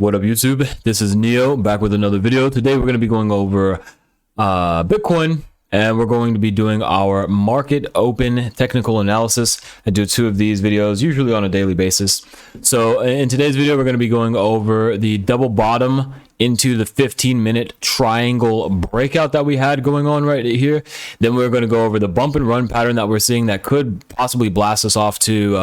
What up, YouTube? This is Neo back with another video. Today we're going to be going over Bitcoin, and we're going to be doing our market open technical analysis. I do 2 of these videos usually on a daily basis. So in today's video, we're going to be going over the double bottom into the 15-minute triangle breakout that we had going on right here. Then we're going to go over the bump and run pattern that we're seeing that could possibly blast us off to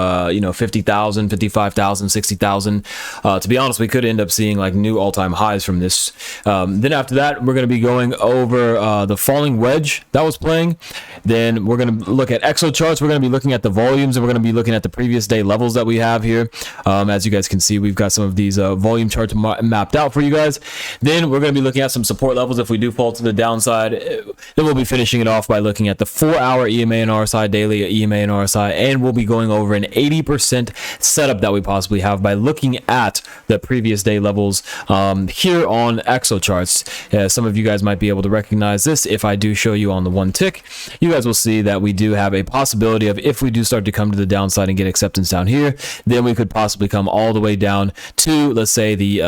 50,000, 55,000, 60,000. To be honest, we could end up seeing like new all-time highs from this. Then after that, we're going to be going over the falling wedge that was playing. Then we're going to look at exo charts. We're going to be looking at the volumes, and we're going to be looking at the previous day levels that we have here. As you guys can see, we've got some of these volume charts mapped out for you guys. Then we're going to be looking at some support levels if we do fall to the downside. Then we'll be finishing it off by looking at the 4-hour EMA and RSI, daily EMA and RSI, and we'll be going over an 80% setup that we possibly have by looking at the previous day levels here on exo charts. Some of you guys might be able to recognize this. If I do show you on the 1 tick, you guys will see that we do have a possibility of, if we do start to come to the downside and get acceptance down here, then we could possibly come all the way down to, let's say, the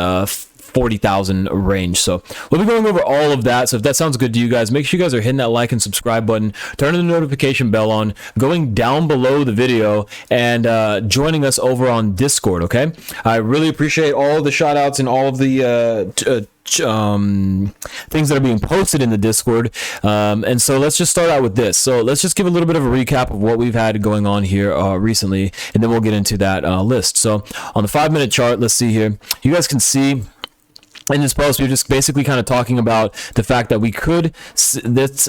40,000 range. So we'll be going over all of that. So if that sounds good to you guys, make sure you guys are hitting that like and subscribe button, turning the notification bell on, going down below the video, and joining us over on Discord. Okay, I really appreciate all the shout outs and all of the things that are being posted in the Discord. And so let's just start out with this. So let's just give a little bit of a recap of what we've had going on here recently, and then we'll get into that list. So on the 5-minute chart, let's see here. You guys can see in this post, we're just basically kind of talking about the fact that we could, this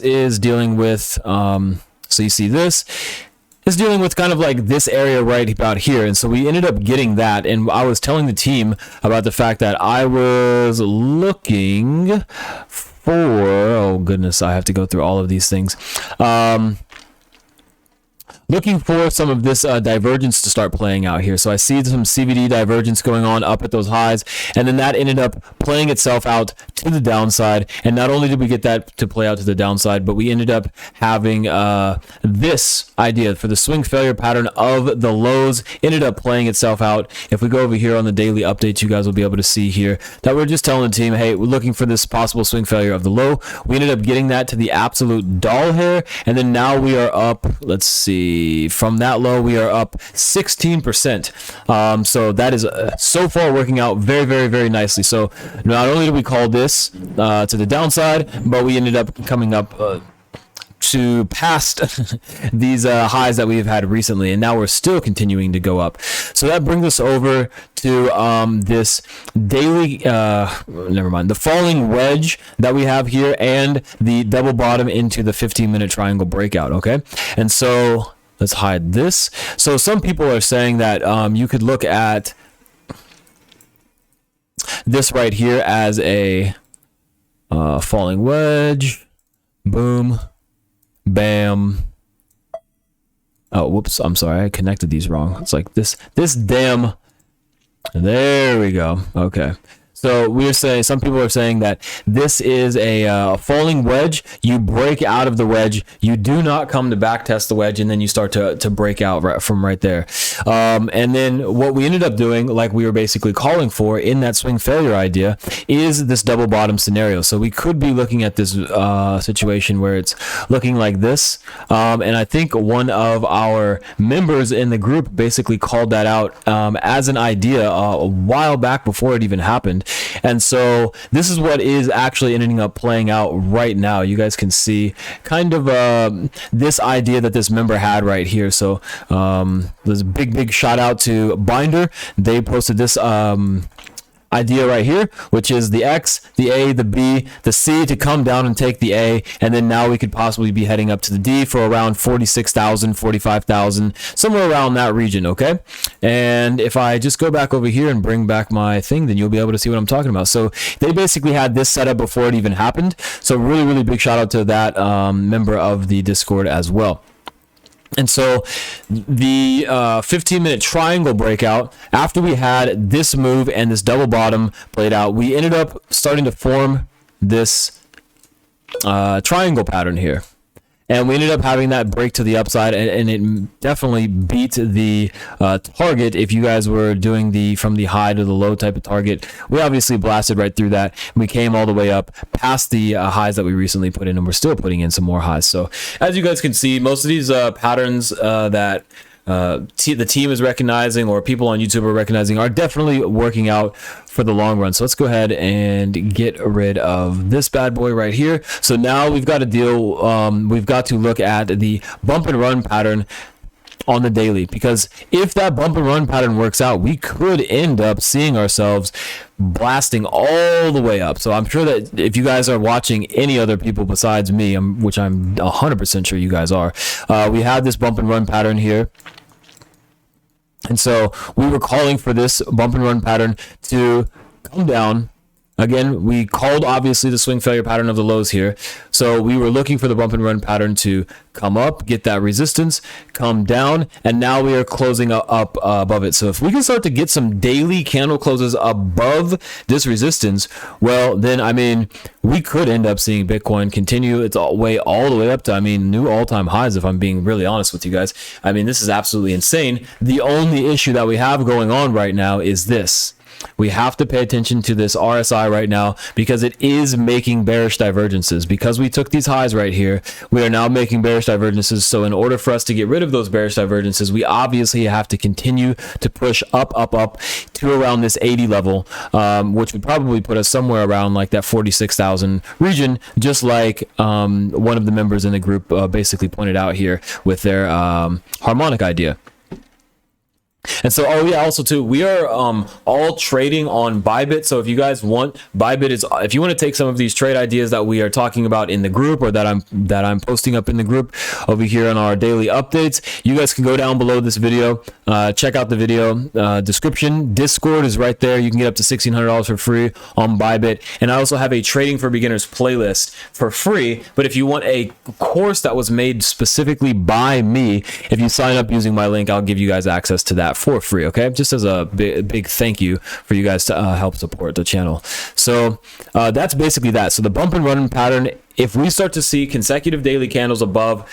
is dealing with, so you see this is dealing with kind of like this area right about here. And so we ended up getting that. And I was telling the team about the fact that I was looking for, oh goodness, I have to go through all of these things. Looking for some of this divergence to start playing out here. So I see some CVD divergence going on up at those highs, and then that ended up playing itself out to the downside. And not only did we get that to play out to the downside, but we ended up having this idea for the swing failure pattern of the lows ended up playing itself out. If we go over here on the daily updates, you guys will be able to see here that we're just telling the team, hey, we're looking for this possible swing failure of the low. We ended up getting that to the absolute doll hair, and then now we are up, let's see, from that low we are up 16%. So that is so far working out very, very, very nicely. So not only did we call this to the downside, but we ended up coming up to past these highs that we've had recently, and now we're still continuing to go up. So that brings us over to this daily the falling wedge that we have here, and the double bottom into the 15-minute triangle breakout. Okay, and so let's hide this. So some people are saying that you could look at this right here as a falling wedge. Boom. Bam. Oh, whoops. I'm sorry. I connected these wrong. It's like this damn. There we go. Okay. So we're saying, some people are saying that this is a falling wedge. You break out of the wedge. You do not come to back test the wedge, and then you start to break out from right there. And then what we ended up doing, like we were basically calling for in that swing failure idea, is this double bottom scenario. So we could be looking at this situation where it's looking like this. And I think one of our members in the group basically called that out as an idea a while back before it even happened. And so this is what is actually ending up playing out right now. You guys can see kind of this idea that this member had right here. So there's a big shout out to Binder. They posted this idea right here, which is the X, the A, the B, the C to come down and take the A, and then now we could possibly be heading up to the D for around 46,000, 45,000, somewhere around that region. Okay, and if I just go back over here and bring back my thing, then you'll be able to see what I'm talking about. So they basically had this set up before it even happened. So really big shout out to that member of the Discord as well. And so the 15-minute triangle breakout, after we had this move and this double bottom played out, we ended up starting to form this triangle pattern here. and we ended up having that break to the upside, and it definitely beat the target. If you guys were doing the from the high to the low type of target, we obviously blasted right through that. We came all the way up past the highs that we recently put in, and we're still putting in some more highs. So as you guys can see, most of these patterns that the team is recognizing, or people on YouTube are recognizing, are definitely working out for the long run. So let's go ahead and get rid of this bad boy right here. So now we've got to we've got to look at the bump and run pattern on the daily, because if that bump and run pattern works out, we could end up seeing ourselves blasting all the way up. So I'm sure that if you guys are watching any other people besides me, which I'm 100% sure you guys are, we have this bump and run pattern here. And so we were calling for this bump and run pattern to come down. Again, we called obviously the swing failure pattern of the lows here. So we were looking for the bump and run pattern to come up, get that resistance, come down, and now we are closing up above it. So if we can start to get some daily candle closes above this resistance, well, then, I mean, we could end up seeing Bitcoin continue its way all the way up to, I mean, new all-time highs, if I'm being really honest with you guys. I mean, this is absolutely insane. The only issue that we have going on right now is this. We have to pay attention to this RSI right now, because it is making bearish divergences. Because we took these highs right here, we are now making bearish divergences. So in order for us to get rid of those bearish divergences, we obviously have to continue to push up to around this 80 level, which would probably put us somewhere around like that 46,000 region, just like one of the members in the group basically pointed out here with their harmonic idea. And so, oh yeah, also too, we are all trading on bybit. So if you guys want, bybit is, if you want to take some of these trade ideas that we are talking about in the group, or that I'm posting up in the group over here on our daily updates, you guys can go down below this video, check out the video description. Discord is right there. You can get up to $1,600 for free on bybit. And I also have a trading for beginners playlist for free. But if you want a course that was made specifically by me, if you sign up using my link, I'll give you guys access to that for free. Okay, just as a big thank you for you guys to help support the channel. So that's basically that. So the bump and run pattern, if we start to see consecutive daily candles above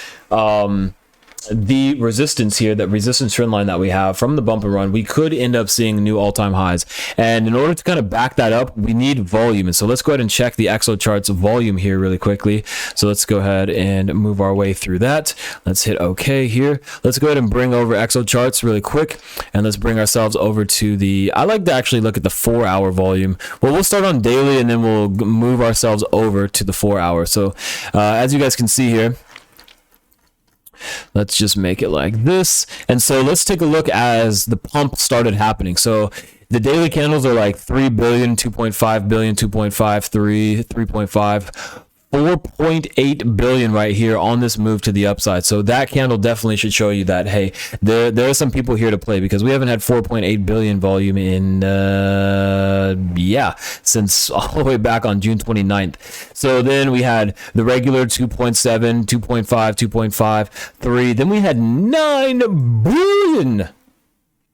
the resistance here, that resistance trend line that we have from the bump and run, we could end up seeing new all-time highs. And in order to kind of back that up, we need volume. And so let's go ahead and check the XO charts volume here really quickly. So let's go ahead and move our way through that. Let's hit OK here. Let's go ahead and bring over XO charts really quick, and let's bring ourselves over to the, I like to actually look at the 4-hour volume. Well, we'll start on daily, and then we'll move ourselves over to the 4-hour. So as you guys can see here, let's just make it like this. And so let's take a look as the pump started happening. So the daily candles are like 3 billion, 2.5 billion, 2.5, 3, 3.5, 4.8 billion right here on this move to the upside. So that candle definitely should show you that, hey, there are some people here to play, because we haven't had 4.8 billion volume in since all the way back on June 29th. So then we had the regular 2.7, 2.5, 2.5, 3. Then we had 9 billion,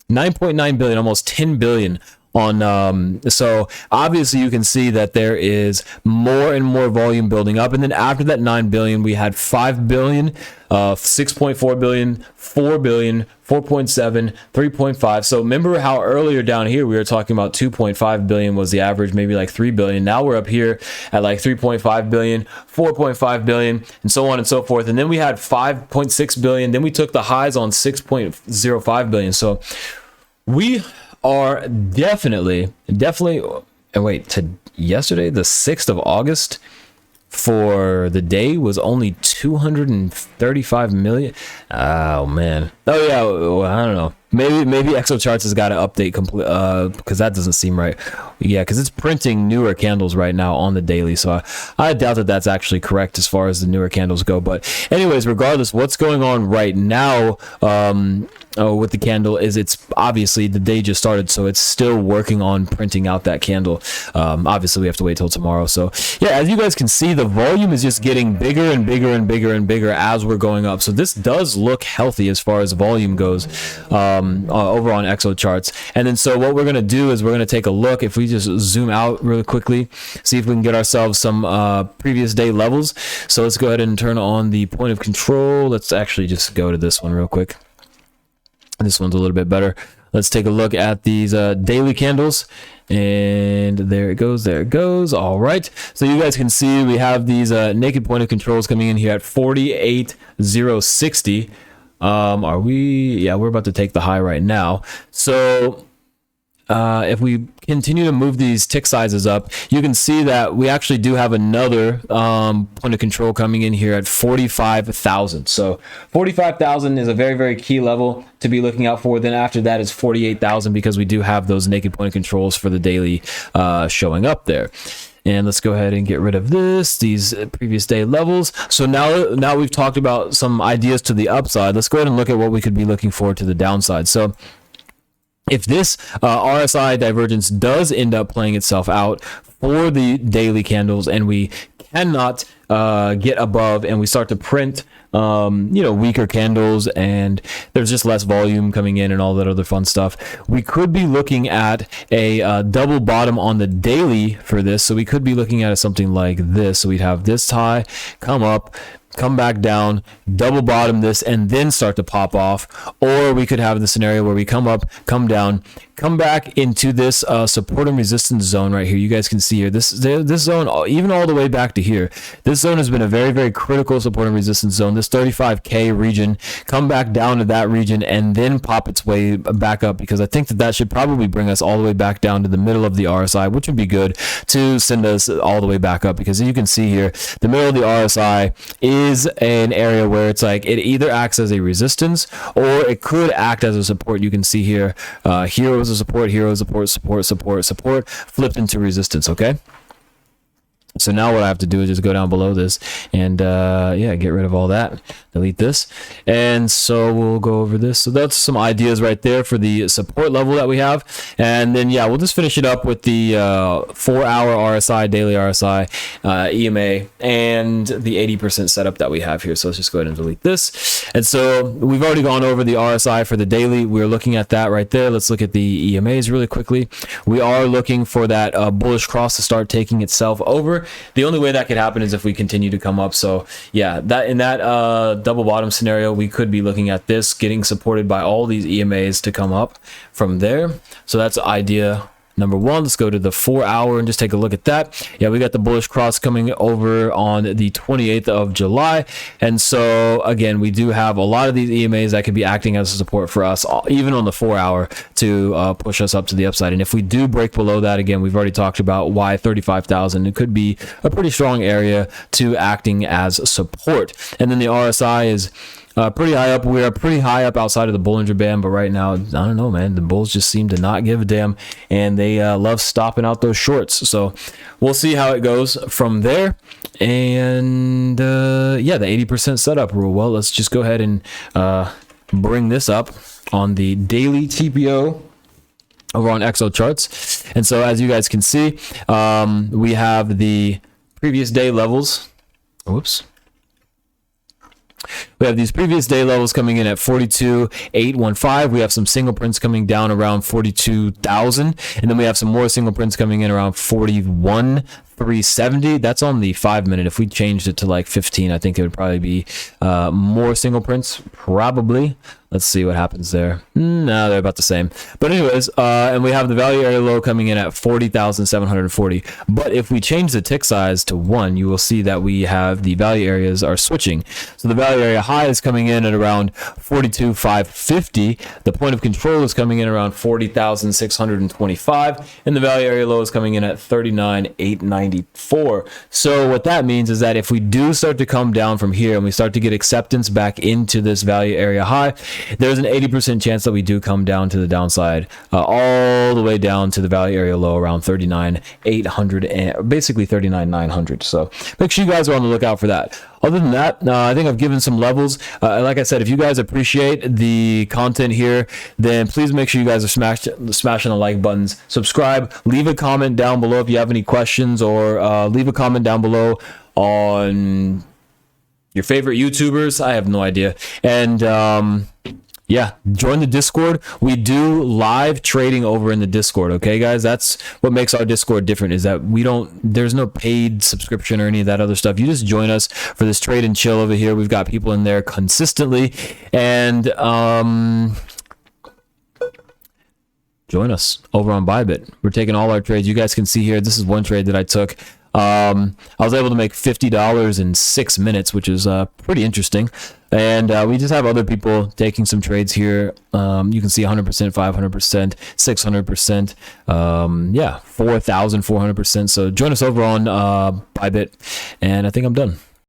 9.9 billion, almost 10 billion on so obviously you can see that there is more and more volume building up. And then after that 9 billion, we had 5 billion, 6.4 billion, 4 billion, 4.7, 3.5. So remember how earlier down here we were talking about 2.5 billion was the average, maybe like 3 billion. Now we're up here at like 3.5 billion, 4.5 billion, and so on and so forth. And then we had 5.6 billion. Then we took the highs on 6.05 billion. So we are definitely, and wait, to yesterday, the 6th of August, for the day was only 235 million. Oh man. Oh yeah, well, I don't know. Maybe XO charts has got to update complete, because that doesn't seem right. Yeah, because it's printing newer candles right now on the daily, so I doubt that that's actually correct as far as the newer candles go. But anyways, regardless, what's going on right now with the candle is, it's obviously the day just started, so it's still working on printing out that candle. Obviously we have to wait till tomorrow. So yeah, as you guys can see, the volume is just getting bigger and bigger and bigger and bigger as we're going up. So this does look healthy as far as as volume goes over on Exo charts. And then so what we're going to do is we're going to take a look. If we just zoom out really quickly, see if we can get ourselves some previous day levels. So let's go ahead and turn on the point of control. Let's actually just go to this one real quick. This one's a little bit better. Let's take a look at these daily candles. And there it goes, there it goes. All right, so you guys can see we have these naked point of controls coming in here at 48,060. Are we? Yeah, we're about to take the high right now. So if we continue to move these tick sizes up, you can see that we actually do have another point of control coming in here at 45,000. So 45,000 is a very, very key level to be looking out for. Then after that is 48,000, because we do have those naked point of controls for the daily showing up there. And let's go ahead and get rid of these previous day levels. So now we've talked about some ideas to the upside. Let's go ahead and look at what we could be looking for to the downside. So if this RSI divergence does end up playing itself out for the daily candles, and we cannot get above, and we start to print weaker candles, and there's just less volume coming in and all that other fun stuff, we could be looking at a double bottom on the daily for this. So we could be looking at something like this. So we'd have this high come up, come back down, double bottom this, and then start to pop off. Or we could have the scenario where we come up, come down, come back into this support and resistance zone right here. You guys can see here this zone, even all the way back to here, this zone has been a very, very critical support and resistance zone. This 35k region, come back down to that region and then pop its way back up, because I think that should probably bring us all the way back down to the middle of the RSI, which would be good to send us all the way back up. Because you can see here, the middle of the RSI is an area where it's like it either acts as a resistance or it could act as a support. You can see here, here was a support, here was support, flipped into resistance. Okay, so now what I have to do is just go down below this and yeah, get rid of all that, delete this, and so we'll go over this. So that's some ideas right there for the support level that we have. And then yeah, we'll just finish it up with the 4-hour RSI, daily RSI, EMA, and the 80% setup that we have here. So let's just go ahead and delete this. And so we've already gone over the RSI for the daily. We're looking at that right there. Let's look at the EMAs really quickly. We are looking for that bullish cross to start taking itself over. The only way that could happen is if we continue to come up. So yeah, that in that double bottom scenario, we could be looking at this getting supported by all these EMAs to come up from there. So that's idea number one. Let's go to the 4-hour and just take a look at that. Yeah, we got the bullish cross coming over on the 28th of July. And so again, we do have a lot of these EMAs that could be acting as a support for us, even on the 4-hour, to push us up to the upside. And if we do break below that, again, we've already talked about why 35,000, it could be a pretty strong area to acting as support. And then the RSI is pretty high up. We are pretty high up outside of the Bollinger Band, but right now, I don't know, man. The bulls just seem to not give a damn, and they love stopping out those shorts. So we'll see how it goes from there. And yeah, the 80% setup rule. Well, let's just go ahead and bring this up on the daily TPO over on Exo charts. And so as you guys can see, we have the previous day levels. Whoops. We have these previous day levels coming in at 42,815. We have some single prints coming down around 42,000, and then we have some more single prints coming in around 41,370. That's on the 5-minute. If we changed it to like 15, I think it would probably be more single prints, probably. Let's see what happens there. No, they're about the same. But anyways, and we have the value area low coming in at 40,740. But if we change the tick size to 1, you will see that we have the value areas are switching. So the value area high is coming in at around 42,550. The point of control is coming in around 40,625. And the value area low is coming in at 39,894. So what that means is that if we do start to come down from here and we start to get acceptance back into this value area high, there's an 80% chance that we do come down to the downside, all the way down to the value area low around 39,800 and basically 39,900. So make sure you guys are on the lookout for that. Other than that, I think I've given some levels. Like I said, if you guys appreciate the content here, then please make sure you guys are smashing the like buttons, subscribe, leave a comment down below if you have any questions, or leave a comment down below on your favorite YouTubers. I have no idea. And yeah, join the Discord. We do live trading over in the Discord. Okay, guys, that's what makes our Discord different, is that there's no paid subscription or any of that other stuff. You just join us for this trade and chill over here. We've got people in there consistently, and join us over on Bybit. We're taking all our trades. You guys can see here, this is one trade that I took. I was able to make $50 in 6 minutes, which is pretty interesting. And we just have other people taking some trades here. You can see 100%, 500%, 600%, yeah, 4,400%. So join us over on Bybit, and I think I'm done.